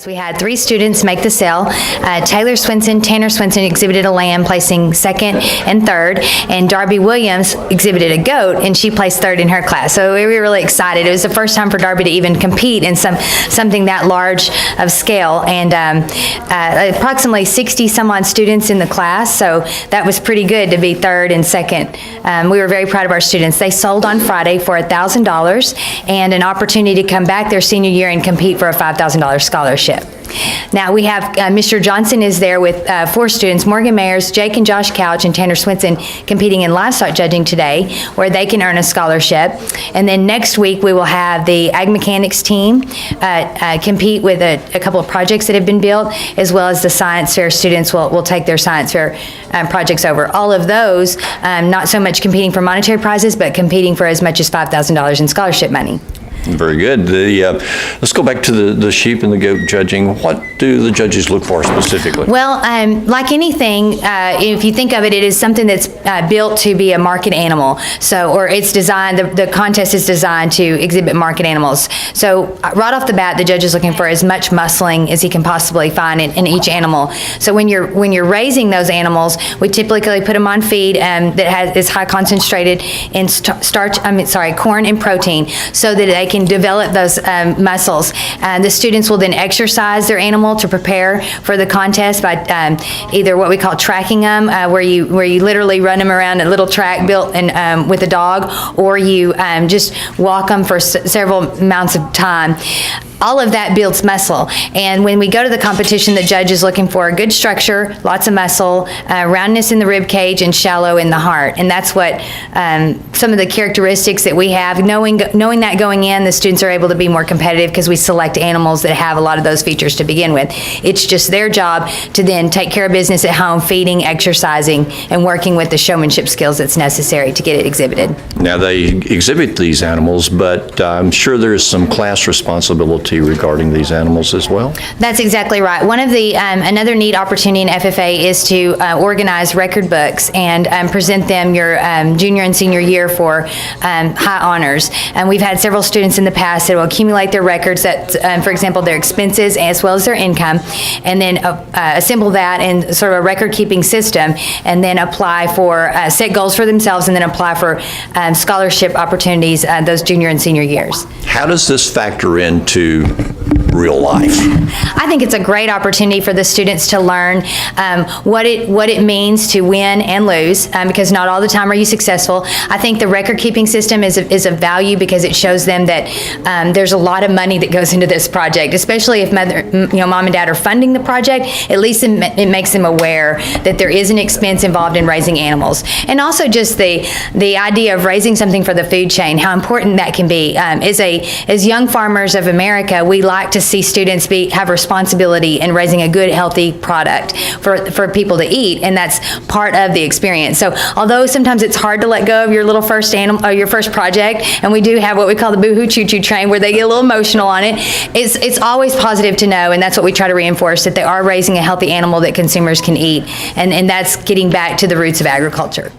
We had 3 students make the sale. Taylor Swinson, Tanner Swinson exhibited a lamb, placing 2nd and 3rd, and Darby Williams exhibited a goat, and she placed 3rd in her class. So we were really excited. It was the first time for Darby to even compete in something that large of scale, and approximately 60 some odd students in the class, so that was pretty good to be 3rd and 2nd. We were very proud of our students. They sold on Friday for $1,000 and an opportunity to come back their senior year and compete for a $5,000 scholarship. Now we have Mr. Johnson is there with 4 students, Morgan Mayers, Jake and Josh Couch, and Tanner Swinson competing in livestock judging today, where they can earn a scholarship. And then next week we will have the ag mechanics team compete with a couple of projects that have been built, as well as the science fair students will take their science fair projects over. All of those, not so much competing for monetary prizes, but competing for as much as $5,000 in scholarship money. Very good. Let's go back to the sheep and the goat judging. What do the judges look for specifically? Well, like anything, if you think of it, it is something that's built to be a market animal. So, or it's designed, the contest is designed to exhibit market animals. So right off the bat, the judge is looking for as much muscling as he can possibly find in each animal. So when you're raising those animals, we typically put them on feed that is high concentrated in corn and protein, so that they can develop those muscles. The students will then exercise their animal to prepare for the contest by either what we call tracking them, where you literally run them around a little track built with a dog, or you just walk them for several amounts of time. All of that builds muscle, and when we go to the competition, the judge is looking for a good structure, lots of muscle, roundness in the rib cage, and shallow in the heart. And that's what some of the characteristics that we have. Knowing that going in, the students are able to be more competitive because we select animals that have a lot of those features to begin with. It's just their job to then take care of business at home, feeding, exercising, and working with the showmanship skills that's necessary to get it exhibited. Now, they exhibit these animals, but I'm sure there is some class responsibility regarding these animals as well? That's exactly right. One of the another neat opportunity in FFA is to organize record books and present them your junior and senior year for high honors. And we've had several students in the past that will accumulate their records, that, for example, their expenses as well as their income, and then assemble that in sort of a record-keeping system, and then apply for set goals for themselves, and then apply for scholarship opportunities those junior and senior years. How does this factor into real life? I think it's a great opportunity for the students to learn what it means to win and lose, because not all the time are you successful. I think the record keeping system is of value because it shows them that there's a lot of money that goes into this project, especially if mom and dad are funding the project. At least it makes them aware that there is an expense involved in raising animals, and also just the idea of raising something for the food chain, how important that can be. As young farmers of America, we like to see students have responsibility in raising a good, healthy product for people to eat, and that's part of the experience. So although sometimes it's hard to let go of your little first animal or your first project, and we do have what we call the boohoo choo-choo train where they get a little emotional on it, it's always positive to know, and that's what we try to reinforce, that they are raising a healthy animal that consumers can eat, and that's getting back to the roots of agriculture.